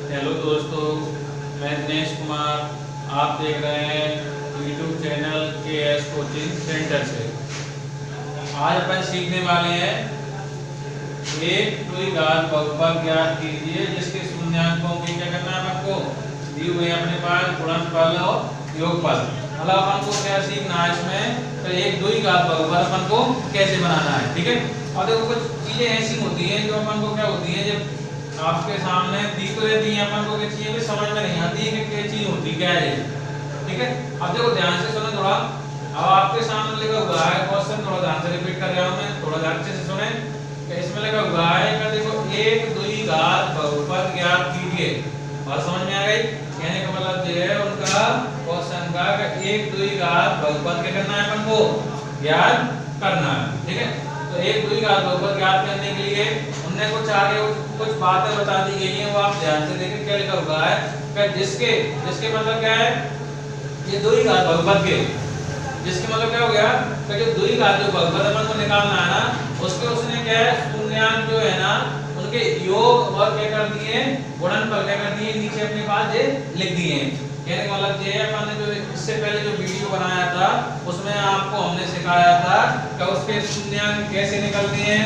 Hello दोस्तों, मैं दिनेश कुमार। आप देख रहे हैं YouTube channel KS coaching centre से। आज अपन सीखने वाले हैं एक द्विघात बहुपद ज्ञात कीजिए जिसके शून्यांकों की क्या करना है अपन को दिए हुए अपने पास गुणनफल और योगफल। मतलब अपन को क्या सीखना है इसमें, तो एक द्विघात बहुपद अपन को कैसे बनाना है। ठीक है, और देखो कुछ चीजें ऐसी होती हैं जो अपन को क्या होती है, जब आपके सामने दी तो रहती है, अपन को क्या चीजें भी समझ में नहीं आती है कि क्या चीज होती क्या है। ठीक है, अब देखो ध्यान से सुनो थोड़ा। अब आपके सामने लिखा हुआ है क्वेश्चन, थोड़ा ध्यान से रिपीट कर रहा हूं मैं, थोड़ा ध्यान से सुने। इसमें लिखा हुआ है कि देखो एक द्विघात बहुपद ज्ञात कीजिए। बात समझ में आ गई? कहने का मतलब ये है उनका क्वेश्चन का कि एक द्विघात बहुपद क्या करना है अपन को ज्ञात करना है। ठीक है, तो एक द्विघात बहुपद ज्ञात करने के लिए उनने कुछ आगे कुछ बातें बता दी गई हैं, वो आप ध्यान से देखें। क्या लिखा हुआ है कि जिसके जिसके मतलब क्या है, ये द्विघात बहुपद के जिसके मतलब क्या हो गया कि जो द्विघात जो बहुपद अपन को निकालना है ना, उसके उसने क्या है शून्यांक जो है ना उनके योग और क्या कर दिए गुणनफल क्या कर दिए नीचे अपने पास ये लिख दिए हैं। कहने का मतलब ये है अपन ने जो इससे पहले जो वीडियो बनाया था उसमें आपको हमने सिखाया था कि उसके शून्यांक कैसे निकलते हैं।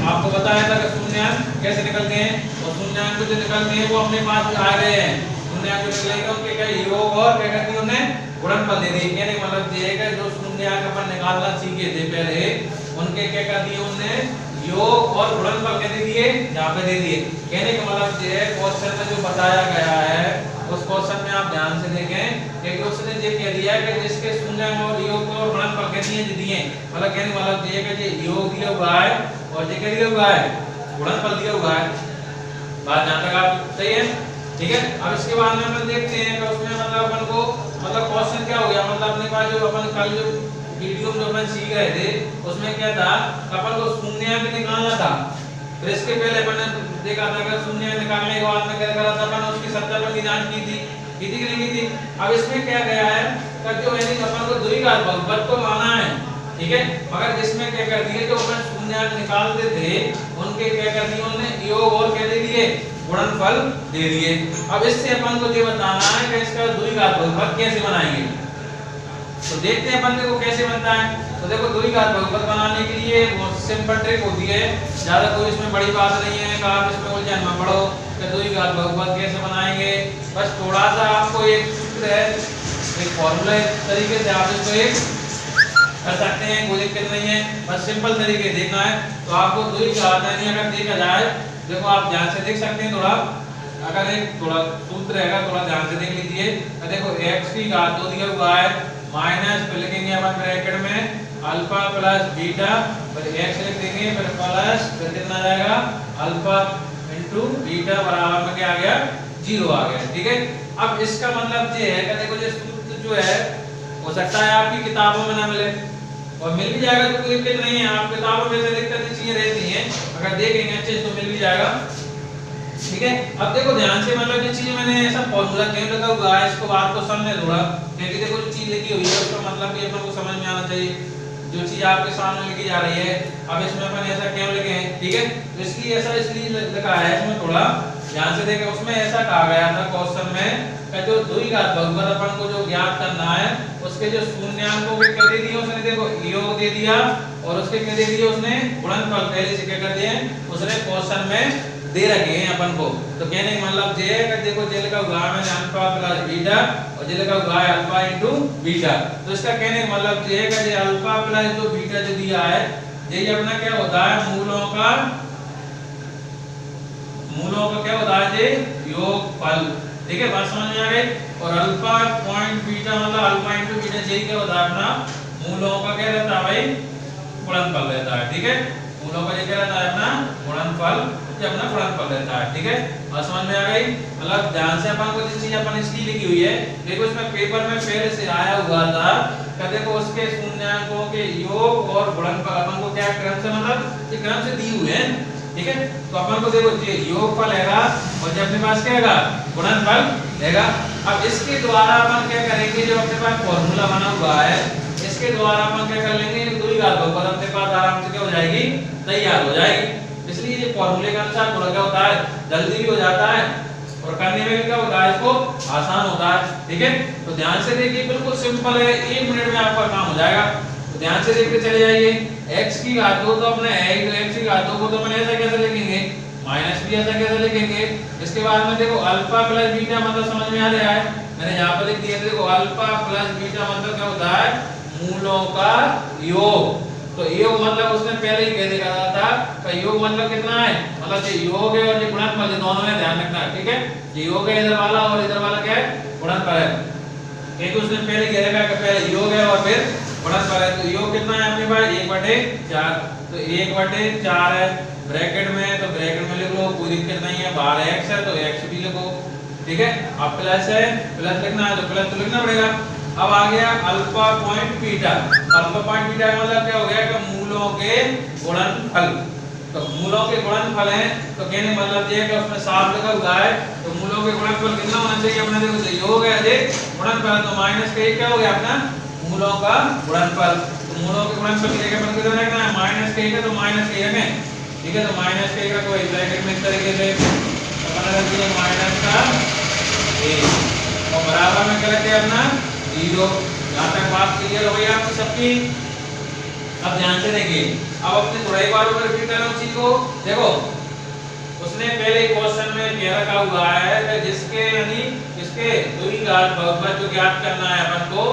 आपको बताया था कि शून्यांक कैसे निकलते हैं, और शून्यांक जो निकलते हैं वो अपने पास आ गए हैं। शून्यांक जो निकलेगा उनके क्या योग और क्या कर दिए उन्हें गुणनफल दे दिए। कहने का मतलब ये है कि जो शून्यांक अपन निकालना सीखे थे पहले उनके क्या कर दिए उन्होंने योग और गुणनफल क्या दे दिए यहाँ पे दे दिए। कहने का मतलब ये क्वेश्चन में जो बताया गया है उस क्वेश्चन में आप ध्यान से देखें कि उसने ये कह दिया है कि जिसके शून्यांक और योग और गुणनफल क्या दिए। मतलब कहने का मतलब ये है कि योग दिया हुआ है और ये क्या दिया हुआ है गुणनफल दिया हुआ है। बात जहाँ तक आप सही है? ठीक है, अब इसके बाद में अपन देखते हैं कि उसमें मतलब अपन को मतलब क्वेश्चन क्या हो गया। मतलब अपने पास जो अपन कल जो वीडियो में जो अपन सीख रहे थे उसमें क्या था, अपन को शून्यांक निकालना था। फिर इसके पहले अपन ने देखा था कि शून्यांक निकालने के बाद में क्या करा था अपन उसकी सत्यापन की जांच की थी कि नहीं की थी। अब इसमें क्या गया है कि जो है अपन को द्विघात बहुपद को माना है। ठीक है, मगर इसमें क्या कर दिए जो अपन शून्यांक निकालते थे उनके क्या कर दिए उन्होंने योग और क्या दे दिए गुणनफल दे दिए। अब इससे अपन को ये बताना है कि इसका द्विघात बहुपद कैसे बनाएंगे। तो देखते हैं अपन देखो कैसे बनता है। तो देखो द्विघात बहुपद बनाने के लिए बहुत सिंपल ट्रिक होती है, ज्यादा कोई इसमें बड़ी बात नहीं है कि आप इसमें उलझन में पड़ो कि द्विघात बहुपद कैसे बनाएंगे। बस थोड़ा सा आपको एक सूत्र है, एक फॉर्मूला तरीके से आप इसको एक कर सकते हैं, कोई दिक्कत नहीं है। बस सिंपल तरीके देखना है। तो आपको द्विघात यानी अगर देखा जाए, देखो आप ध्यान से देख सकते हैं थोड़ा, अगर एक थोड़ा सूत्र रहेगा थोड़ा ध्यान से देख लीजिए। देखो x की घात 2 दिया हुआ है, माइनस फिर लिखेंगे अपन ब्रैकेट में अल्फा प्लस बीटा, फिर x लिख देंगे, फिर प्लस फिर कितना जाएगा अल्फा इनटू बीटा बराबर में क्या आ गया 0 आ गया। ठीक है, अब इसका मतलब ये है कि देखो ये सूत्र जो है हो सकता है आपकी किताबों में ना मिले और मिल भी जाएगा तो कोई दिक्कत नहीं है। आप किताबों में से दिक्कत चीजें रहती हैं, अगर देखेंगे अच्छे तो मिल भी जाएगा। ठीक है, अब देखो ध्यान से मतलब ये चीज मैंने ऐसा फॉर्मूला क्यों लगा हुआ है इसको बात को समझने थोड़ा, क्योंकि देखो जो चीज लिखी हुई है उसका मतलब भी अपन को समझ में आना चाहिए। जो चीज आपके सामने लिखी जा रही है अब इसमें अपन ऐसा क्यों लिखे हैं। ठीक है, तो इसलिए ऐसा इसलिए लिखा है, इसमें थोड़ा ध्यान से देखें। उसमें ऐसा कहा गया था क्वेश्चन में कि जो द्विघात बहुपद अपन को जो ज्ञात करना है उसके जो शून्यांकों के क्या दे दिए उसने, देखो योग दे दिया और उसके क्या दे दिए उसने गुणनफल पहले से क्या कर दिए उसने क्वेश्चन में दे रखे हैं अपन को। तो कहने का मतलब ये है कि देखो ये लिखा हुआ है मैंने अल्फा प्लस बीटा और ये लिखा हुआ है अल्फा इनटू बीटा। तो इसका कहने का मतलब ये है कि ये अल्फा प्लस जो बीटा जो दिया है ये अपना क्या होता है मूलों का क्या होता है ये योगफल। ठीक है, बात समझ में आ गई। और अल्फा पॉइंट बीटा मतलब अल्फा इनटू बीटा ये क्या होता है अपना मूलों का क्या रहता है भाई गुणनफल रहता है। ठीक है, मूलों का ये क्या रहता है अपना गुणनफल, ये अपना गुणनफल रहता है। ठीक है, बात समझ में आ गई। मतलब ध्यान से अपन को जो चीज अपन इसलिए लिखी हुई है, देखो इसमें पेपर में पहले से आया हुआ था कि देखो उसके शून्यांकों के योग और गुणनफल अपन को क्या क्रम से मतलब ये क्रम से दी हुए हैं। ठीक है, तो अपन को देखो ये योगफल हैगा और जब अपने पास क्या हैगा गुणनफल हैगा। अब इसके द्वारा अपन क्या करेंगे, जो अपने पास फॉर्मूला बना हुआ है इसके द्वारा अपन क्या कर लेंगे द्विघात बहुपद अपने पास आराम से क्या हो जाएगी तैयार हो जाएगी। इसलिए ये फॉर्मूले के अनुसार थोड़ा क्या होता है जल्दी भी हो जाता है और करने में भी क्या होता है, इसको आसान होता है। ठीक है, तो ध्यान से देखिए, बिल्कुल सिंपल है, 1 मिनट में आपका काम हो जाएगा। तो ध्यान से देखते चले जाइए। x की घात 2 तो अपने है ही, तो x की घात 2 को तो अपने ऐसा कैसे लिखेंगे, माइनस भी ऐसा कैसे लिखेंगे। इसके बाद में देखो अल्फा प्लस बीटा मतलब समझ में आ रहा है, मैंने यहाँ पर लिख दिया। देखो अल्फा प्लस बीटा मतलब क्या होता है, मूलों का योग। तो योग मतलब उसने पहले ही कह दिया था कि योग मतलब कितना है, मतलब ये योग है और ये गुणनफल है, दोनों में ध्यान रखना है। ठीक है, ये योग है इधर वाला और इधर वाला क्या है, गुणनफल है। एक उसने पहले कह दिया कि पहले योग है और फिर गुणनफल है। तो योग कितना है अपने पास, 1/4। तो 1/4 है ब्रैकेट में, तो ब्रैकेट में लिख लो, कोई दिक्कत नहीं है। बाहर x है तो x भी लिखो। ठीक है, अब प्लस है, प्लस लिखना है तो प्लस तो लिखना पड़ेगा। अब आ गया alpha point beta. Alpha point beta का मतलब क्या हो गया कि मूलों के गुणनफल। तो मूलों के गुणनफल हैं, तो कहने मतलब ये है कि उसमें साफ लिखा हुआ है, तो मूलों के गुणनफल कितना होना चाहिए अपने, देखो योग है अधिक गुणनफल, तो माइनस के क्या हो गया अपना मूलों का गुणनफल। तो मूलों के गुणनफल की जगह पर कितना रखना है, माइनस के है तो माइनस के रखें। ठीक है, तो माइनस के का कोई ब्रैकेट में इस तरीके से अपना रख दिया माइनस का 1 और बराबर में क्या रखे अपना 0। यहाँ तक बात क्लियर हो गई आपकी सबकी। अब ध्यान से देखिए, अब अपने थोड़ा एक बार रिपीट कर रहा हूँ चीज को। देखो उसने पहले क्वेश्चन में कह रखा हुआ है कि जिसके यानी इसके दूरी घात बहुपद जो ज्ञात करना है अपन को,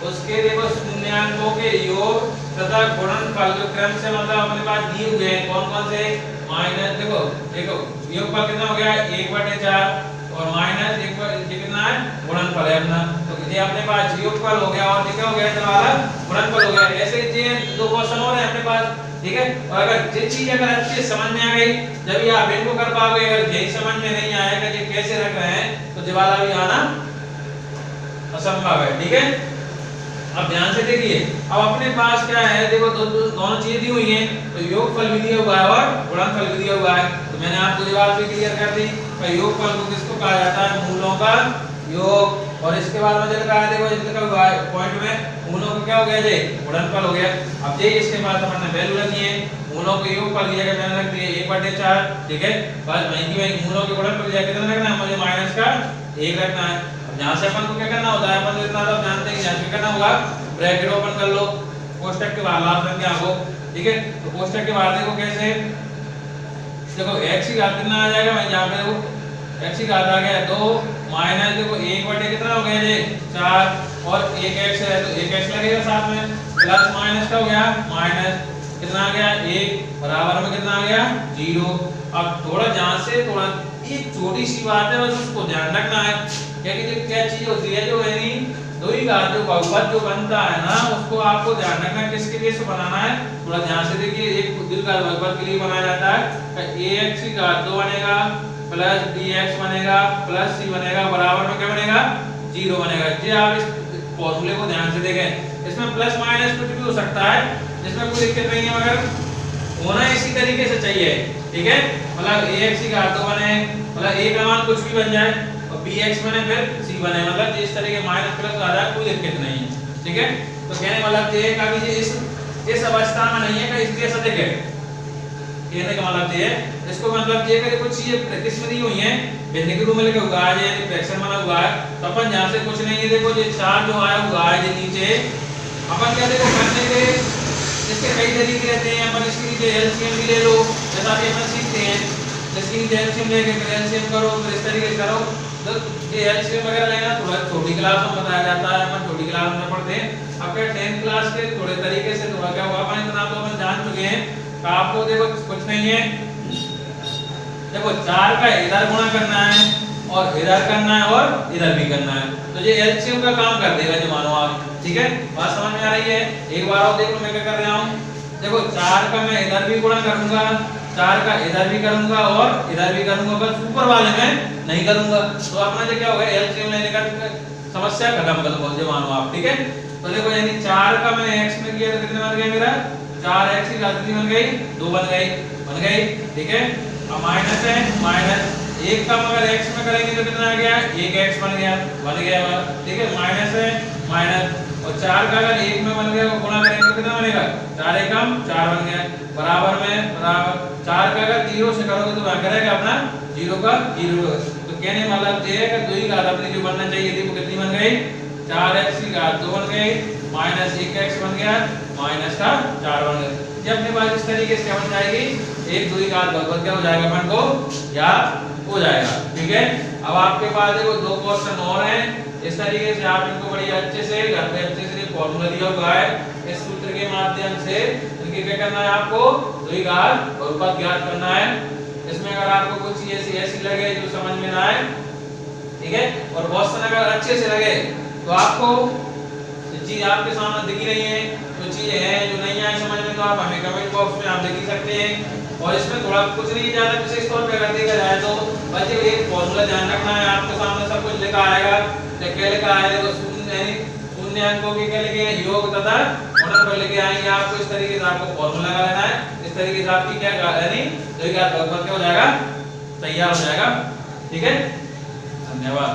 उसके देखो शून्याङ्कों के योग तथा गुणनफल जो क्रम से मतलब अपने पास दिए हुए हैं, कौन कौन से, माइनस देखो देखो योगफल कितना हो गया 1/4 और माइनस 1 कितना है गुणनफल है अपना। तो ये अपने पास योगफल हो गया और क्या हो गया इधर वाला गुणनफल हो गया। ऐसे ये दो क्वेश्चन हो रहे हैं अपने पास। ठीक है, और अगर ये चीज अगर अच्छे समझ में आ गई, जब ये आप इनको कर पाओगे। अगर यही समझ में नहीं आएगा कि कैसे रख रहे हैं, तो ये वाला भी आना असंभव है। ठीक है, अब ध्यान से देखिए, अब अपने पास क्या है, देखो दोनों चीजें दी हुई हैं, तो योगफल भी दिया हुआ है और गुणनफल भी दिया हुआ है। तो मैंने आपको ये बात भी क्लियर कर दी कि योगफल को किसको कहा जाता है, मूलों का योग। और इसके बाद मुझे लिखा है, देखो इसका हुआ है पॉइंट में मूलों का क्या हो गया जी, गुणनफल हो गया। अब ये इसके बाद अपन ने वैल्यू रखी है, मूलों के योगफल की जगह मैंने रख दिया 1/4। ठीक है, बस वहीं की वहीं मूलों के गुणनफल की जगह कितना रखना है, मुझे माइनस का 1 रखना है। यहाँ से अपन को क्या करना होता है, अपन को इतना तो जानते हैं, यहाँ से करना होगा ब्रैकेट ओपन कर लो, कोष्टक के बाहर लाभ संख्या को। ठीक है, तो कोष्टक के बाहर देखो कैसे, देखो x की घात कितना आ जाएगा, मैं यहाँ पे देखो x की घात आ गया 2 माइनस देखो 1 कितना हो गया जी 4 और 1x है तो 1x लगेगा साथ में, प्लस माइनस का हो गया माइनस कितना आ गया 1 बराबर में कितना आ गया 0। अब थोड़ा जहाँ से थोड़ा एक छोटी सी बात है, बस उसको ध्यान रखना है, क्योंकि जो क्या चीज होती है, जो यानी दो ही घात जो बहुपद जो बनता है ना, उसको आपको ध्यान रखना किसके लिए से बनाना है। थोड़ा ध्यान से देखिए, एक दीर्घघात बहुपद के लिए बनाया जाता है कि ax की घात 2 बनेगा प्लस bx बनेगा प्लस c बनेगा बराबर में क्या बनेगा 0 बनेगा। ये आप इस फॉर्मूले को ध्यान से देखें, इसमें प्लस माइनस कुछ भी हो सकता है, इसमें कोई दिक्कत नहीं है, मगर होना इसी तरीके से चाहिए। ठीक है, मतलब ax की घात 2 बने, मतलब a का मान कुछ भी बन जाए और bx बने फिर c बने, मतलब इस तरीके माइनस प्लस आ जाए, कोई दिक्कत नहीं है। ठीक है, तो कहने मतलब ये है कि इस अवस्था में नहीं है कि इसके ऐसा देखे, कहने का मतलब ये है, इसको मतलब ये कि कुछ चीजें किस्म दी हुई हैं, भिन्न के रूप में लिखा हुआ है, यानी फ्रैक्शन बना हुआ है, तो अपन यहां से कुछ नहीं है, देखो ये 4 जो आया हुआ है ये नीचे, अपन क्या देखो करने के इसके कई तरीके रहते हैं। अपन इसके नीचे एलसीएम भी ले लो, जैसा कि अपन सीखते हैं, इसके नीचे एलसीएम लेके फिर एलसीएम करो, फिर इस तरीके से करो। तो ये एलसीएम वगैरह लेना थोड़ा छोटी क्लास में बताया जाता है, अपन छोटी क्लास में पढ़ते हैं। अब 10th क्लास के थोड़े तरीके से थोड़ा क्या हुआ, अपन इतना तो अपन जान चुके हैं। आपको देखो कुछ नहीं है, देखो 4 का इधर गुणा करना है और इधर करना है और इधर भी करना है, तो ये एलसीएम का काम कर देगा जो मानो आप। ठीक है, बात समझ में आ रही है, एक बार और देख लो मैं क्या कर रहा हूँ। देखो 4 का मैं इधर भी गुणा करूंगा, 4 का इधर भी करूंगा और इधर भी करूंगा, बस ऊपर वाले में नहीं करूंगा। तो अपना जो क्या होगा एलसीएम लेने का समस्या खत्म कर दो जो मानो आप। ठीक है, तो देखो यानी 4 का मैंने x में किया तो कितने बन गया मेरा 4x की घात कितनी बन गई 2 बन गई। ठीक है, अब माइनस है, माइनस 1 का मगर x में करेंगे तो कितना आ गया 1x बन गया। ठीक है, माइनस है माइनस, और 4 का अगर 1 में बन गया तो गुणा करेंगे तो कितना बनेगा 4 एकम 4 बन गया, बराबर में बराबर 4 का अगर 0 से करोगे तो क्या करेगा अपना 0 का 0। तो कहने मतलब ये है कि 2 की घात अपनी जो बनना चाहिए थी वो कितनी बन गई 4x की घात 2 बन गई माइनस 1x बन गया माइनस का 4 बन गया। जब अपने पास इस तरीके से क्या बन जाएगी 1 2 की घात बहुत क्या हो जाएगा अपन को याद हो जाएगा। ठीक है, अब आपके पास देखो 2 क्वेश्चन और हैं। इस तरीके से आप इनको बड़ी अच्छे से घर पे अच्छे से फॉर्मूला दिया हुआ है इस सूत्र के माध्यम से इनके क्या करना है आपको 2 की घात बहुपद ज्ञात करना है। इसमें अगर आपको कुछ चीज ऐसी लगे जो समझ में ना आए, ठीक है, और क्वेश्चन अगर अच्छे से लगे तो आपको चीज आपके सामने दिख रही है, जो चीजें हैं जो नहीं आए समझ में तो आप हमें कमेंट बॉक्स में आप लिख सकते हैं। और इसमें थोड़ा कुछ नहीं ज्यादा विशेष तौर पे अगर देखा जाए तो बच्चे एक फॉर्मूला ध्यान रखना है। आपके सामने सब कुछ लिखा आएगा, क्या लिखा है देखो शून्य अंकों के क्या लिखे हैं योग तथा गुणनफल लिखे आएंगे। आपको इस तरीके से आपको फॉर्मूला लगाना है। इस तरीके से आपकी क्या यानी 2 की घात बहुपद क्या हो जाएगा तैयार हो जाएगा। ठीक है, धन्यवाद।